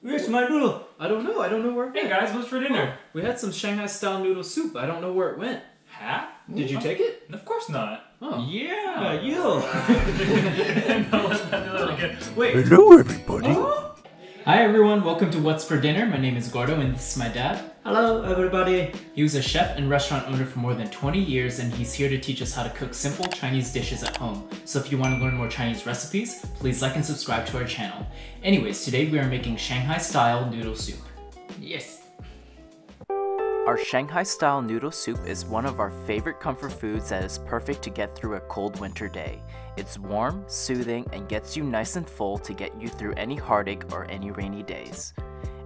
Where's my noodle? I don't know where it went. Hey guys, what's for dinner? We had some Shanghai style noodle soup. I don't know where it went. Huh? Did you take it? Of course not. Oh. Yeah. You. No, let's not do that again. Wait. Hello, everybody. Hi everyone, welcome to What's for Dinner. My name is Gordo and this is my dad. Hello, everybody. He was a chef and restaurant owner for more than 20 years and he's here to teach us how to cook simple Chinese dishes at home. So if you want to learn more Chinese recipes, please like and subscribe to our channel. Anyways, today we are making Shanghai style noodle soup. Yes. Our Shanghai-style noodle soup is one of our favorite comfort foods that is perfect to get through a cold winter day. It's warm, soothing, and gets you nice and full to get you through any heartache or any rainy days.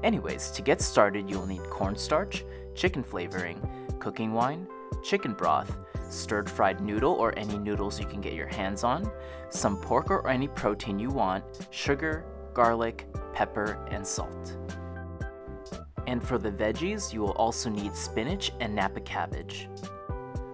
Anyways, to get started, you'll need cornstarch, chicken flavoring, cooking wine, chicken broth, stir-fried noodle or any noodles you can get your hands on, some pork or any protein you want, sugar, garlic, pepper, and salt. And for the veggies, you will also need spinach and Napa cabbage.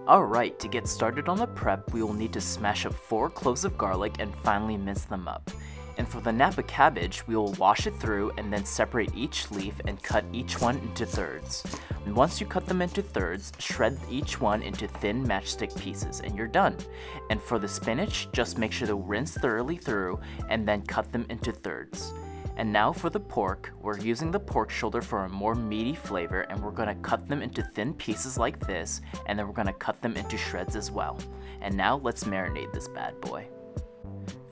Alright, to get started on the prep, we will need to smash up 4 cloves of garlic and finely mince them up. And for the Napa cabbage, we will wash it through and then separate each leaf and cut each one into thirds. And once you cut them into thirds, shred each one into thin matchstick pieces and you're done. And for the spinach, just make sure to rinse thoroughly through and then cut them into thirds. And now for the pork, we're using the pork shoulder for a more meaty flavor and we're going to cut them into thin pieces like this and then we're going to cut them into shreds as well. And now let's marinate this bad boy.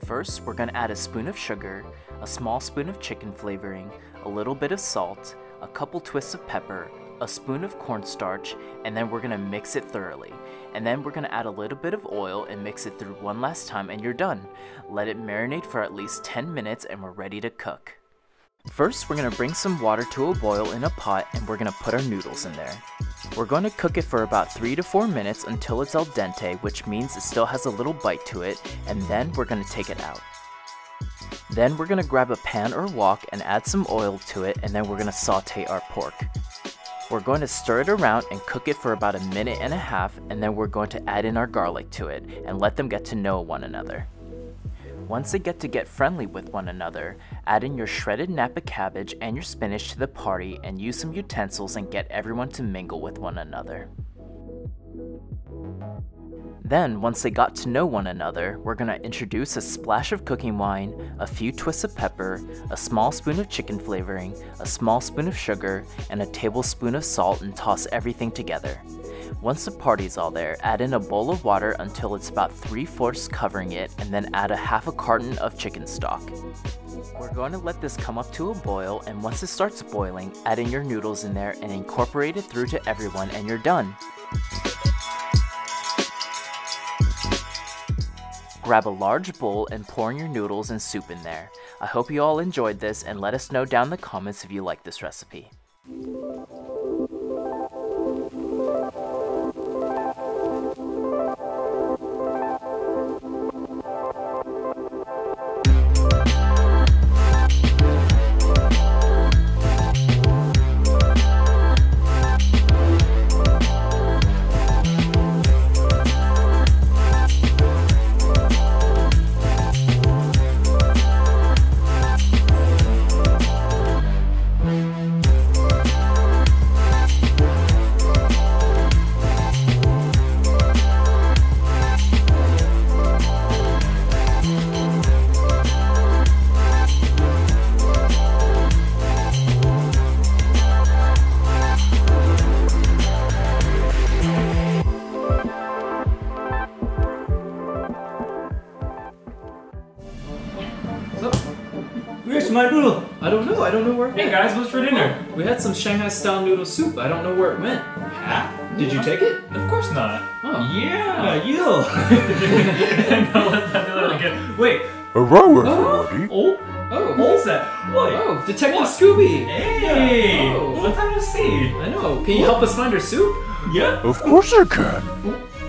First, we're going to add a spoon of sugar, a small spoon of chicken flavoring, a little bit of salt, a couple twists of pepper, a spoon of cornstarch, and then we're going to mix it thoroughly. And then we're going to add a little bit of oil and mix it through one last time and you're done. Let it marinate for at least 10 minutes and we're ready to cook. First, we're going to bring some water to a boil in a pot and we're going to put our noodles in there. We're going to cook it for about 3 to 4 minutes until it's al dente, which means it still has a little bite to it, and then we're going to take it out. Then we're going to grab a pan or wok and add some oil to it and then we're going to saute our pork. We're going to stir it around and cook it for about 1.5 minutes and then we're going to add in our garlic to it and let them get to know one another. Once they get friendly with one another, add in your shredded Napa cabbage and your spinach to the party and use some utensils and get everyone to mingle with one another. Then, once they got to know one another, we're going to introduce a splash of cooking wine, a few twists of pepper, a small spoon of chicken flavoring, a small spoon of sugar, and a tablespoon of salt and toss everything together. Once the party's all there, add in a bowl of water until it's about 3/4 covering it and then add a half a carton of chicken stock. We're going to let this come up to a boil and once it starts boiling, add in your noodles in there and incorporate it through to everyone and you're done. Grab a large bowl and pour in your noodles and soup in there. I hope you all enjoyed this and let us know down in the comments if you like this recipe. Where's my noodle? I don't know where it went. Hey guys, what's for dinner? We had some Shanghai style noodle soup. I don't know where it went. Huh? Did you take it? Of course not. Oh. Yeah. You. No, let's not do that again. Wait. Hello, everybody. What is that? What? Oh, Detective What? Scooby! Hey! Oh. What time to see? I know. Can you help us find our soup? Yeah. Of course I can.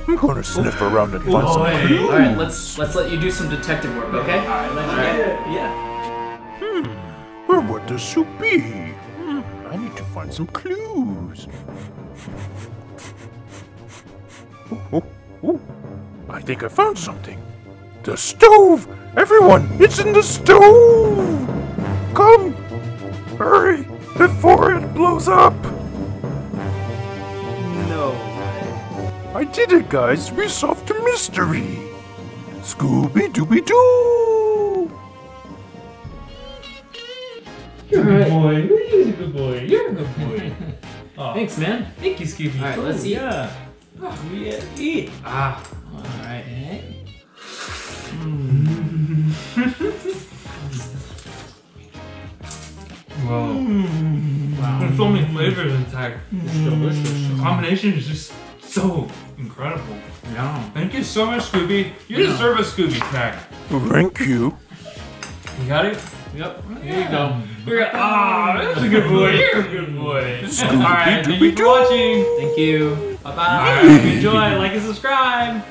I'm gonna sniff around and find some Boy. clues. Alright, let's let you do some detective work, okay? Alright, let's Alright. yeah. Where would the soup be? I need to find some clues. Oh, I think I found something. The stove! Everyone, it's in the stove! Come! thumbs up. No. I did it, guys. We solved a mystery. Scooby-Dooby-Doo. You're a good boy. You're a good boy. You're a good boy. Oh, Thanks, man. thank you, Scooby. All right, let's eat. Yeah. Yeah, eat. Ah. All right. Whoa. Wow. There's so many flavors inside. It's delicious. The combination is just so incredible. Yeah. Thank you so much, Scooby. You deserve a Scooby snack. Thank you. You got it? Yep. Here you go. That's a good boy. You're a good boy. Scooby-Dooby-Doo. Alright, thank you for watching. Thank you. Bye-bye. Enjoy, like and subscribe.